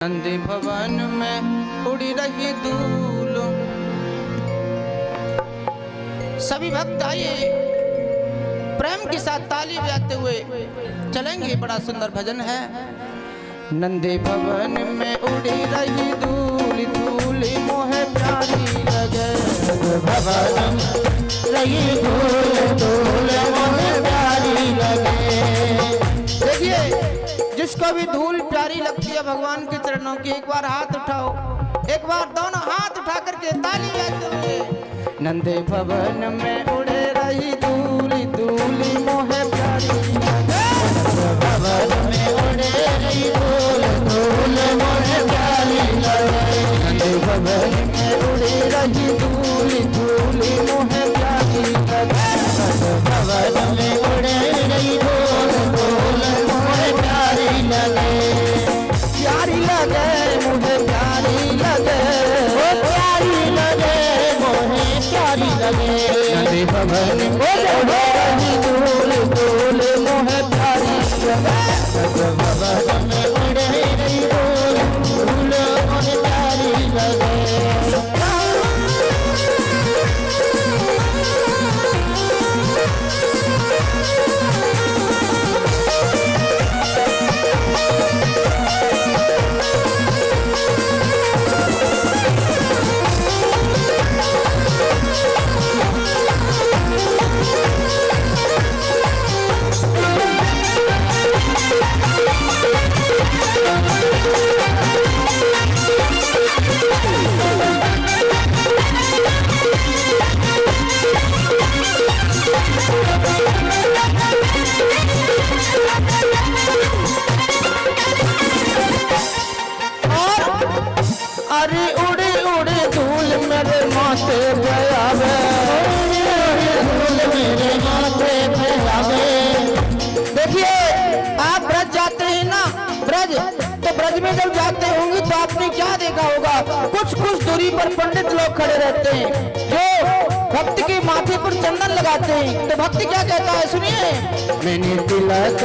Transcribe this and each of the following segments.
नंदी भवन में उड़ी रही धूल। सभी भक्त आइए प्रेम के साथ ताली बजाते हुए चलेंगे। बड़ा सुंदर भजन है। नंदी भवन में उड़ी रही धूल, धूल मोहे प्यारी लगे। भवन रही धूल, धूल मोहे प्यारी लगे। देखिए, जिसको भी धूल प्यारी लगती है भगवान के चरणों की, एक बार हाथ उठाओ, एक बार दोनों हाथ उठा करके ताली बजाते हुए। नंदी भवन में उड़े रही धूल, धूल मोहे प्यारी लगे। भवन में उड़े रही धूल, धूल मोहे प्यारी लगे। नंदी भवन में उड़े रही धूल, धूल मोहे प्यारी लगे। भवन में उड़े रही धूल, धूल मोहे प्यारी लगे। प्यारी लगे मुझे, प्यारी लगे, ओ प्यारी लगे मोहे प्यारी लगे। नंदी भवन में उड़े रही धूल, धूल मोहे प्यारी लगे। भवन में उड़े रही धूल, धूल मोहे प्यारी लगे। अरे उड़े उड़े धूल मेरे माथे पे आवे, धूल मेरे माथे पे आवे। देखिए, आप ब्रज जाते हैं ना, ब्रज तो ब्रज में जब जाते होंगे तो आपने क्या देखा होगा, कुछ कुछ दूरी पर पंडित लोग खड़े रहते हैं जो भक्त के माथे पर चंदन लगाते हैं। तो भक्त क्या कहता है, सुनिए। मैंने तिलक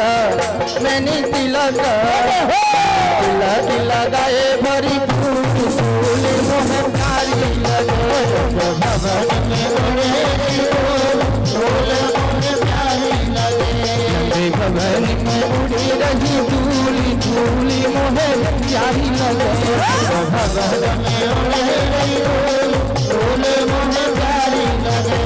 तिलक लगाए भरी फूल, फूल मोहे प्यारी लगे। भवन में उड़े रही धूल, धूल मोहे प्यारी लगे। भवन में उड़ी रही धूल, धूल मोहे प्यारी लगे। भवन में उड़े रही धूल, धूल मोहे प्यारी लगे।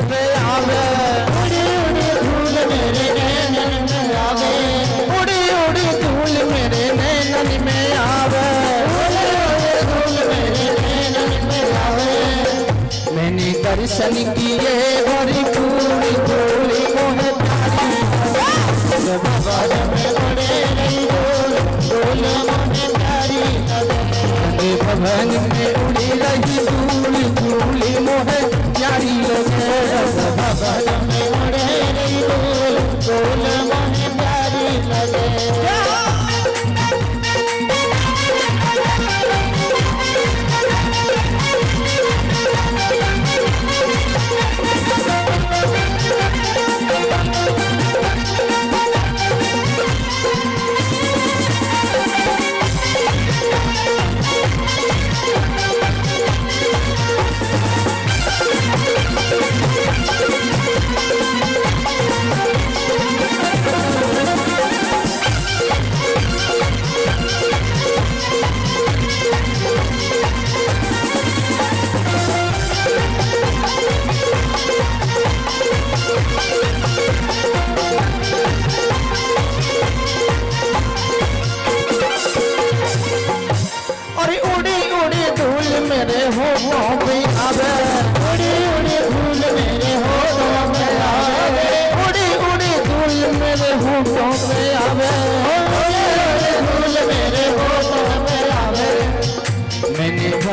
पे आवे, उड़ी उड़ी धूल मेरे नैनन में आवे। उड़ी उड़ी धूल मेरे नैनन में आवे, उड़ी उड़ी धूल मेरे नैनन में आवे। मैंने दर्शन किए भरी फूल, धूल मोहे प्यारी लगे। भवन में उड़े रही धूल, धूल मोहे प्यारी लगे। भवन में उड़ी रही धूल, धूल मोहे प्यारी लगे। भवन में उड़े रही धूल, धूल मोहे प्यारी लगे।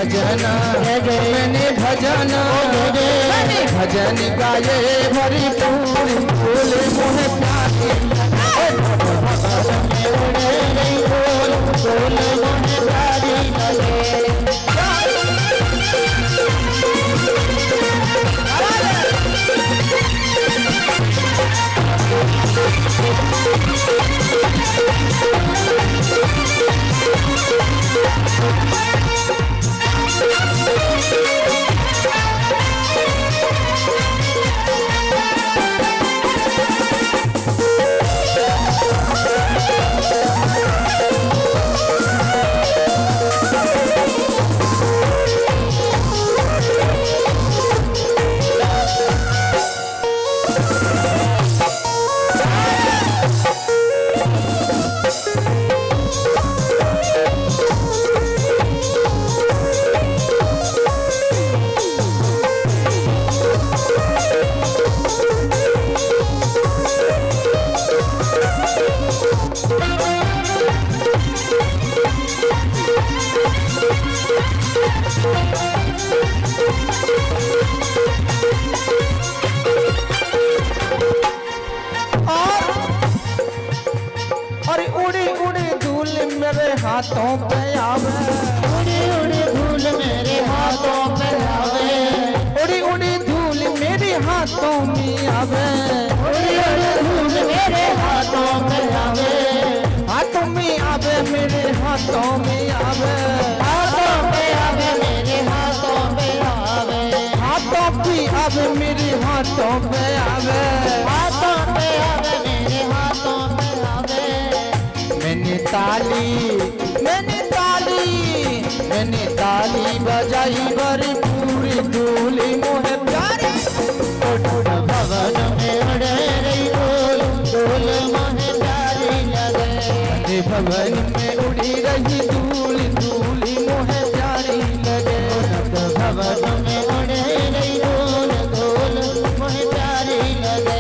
भजन मैंने भजन मैंने भजन गाए भरपूर बोले मोहे प्यारे बोले मोहे प्यारी लगे। हाथों पे आवे उड़ी उड़ी धूल मेरे हाथों पे आवे उड़ी उड़ी धूल मेरे हाथों में आवे उड़ी उड़ी धूल मेरे हाथों पे आवे हाथों में आवे मेरे हाथों में आवे हाथों पे आवे मेरे हाथों पे आवे हाथों पे आवे मेरे हाथों पे आवे हाथों पे आवे मेरे हाथों पे आवे। मैंने ताली बजाई भरपूर धूली मोहे प्यारे भवन में उड़े रही धूल धूल मोहे प्यारी लगे भवन में उड़ी रही धूल धूली मोहे प्यारी लगे भवन में उड़े रही धूल धूल मोहे प्यारी लगे।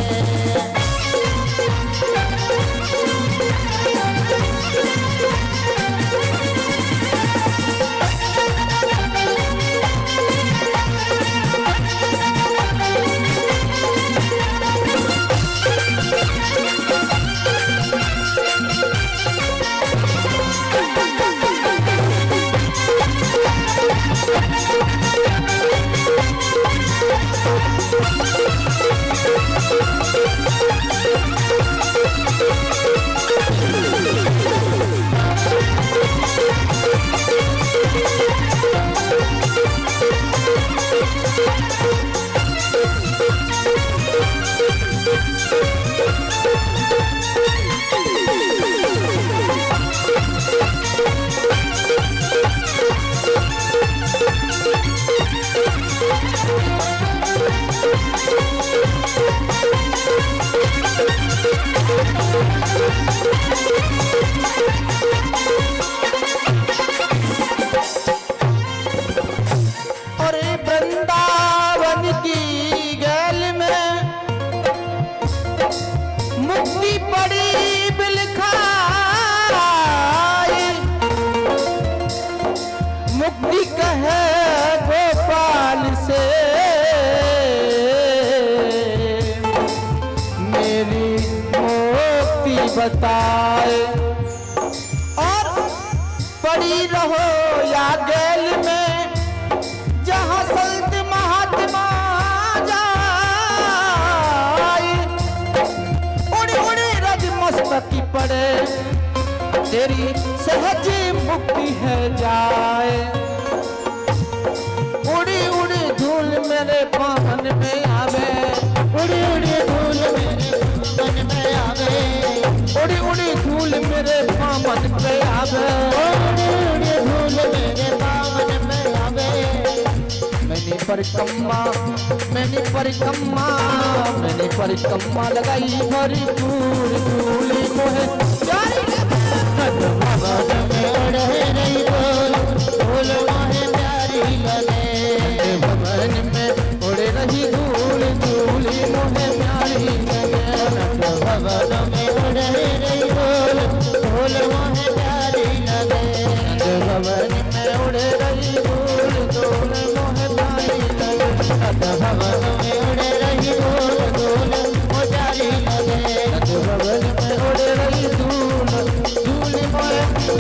बताए और पड़ी रहो या गैल में जहां संत महात्मा जाए उड़ी उड़ी रज मस्तकी पड़े तेरी सहज मुक्ति है जाए उड़ी उड़ी धूल मेरे पावन में आवे उड़ी उड़ी धूल मेरे पावन में आवे उड़ी उड़ी धूल मेरे पावन पे आवे उड़ी उड़ी धूल मेरे पावन पे आवे। मैंने परिक्रमा लगाई भरपूर धूल मोहे प्यारी लगे भवन में उड़े रही धूल धूल मोहे प्यारी लगे भवन में उड़े रही धूल धूल मोहे प्यारी लगे भवन में उड़े रही धूल धूल मोहे प्यारी लगे भवन में उड़े रही धूल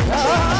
बुझा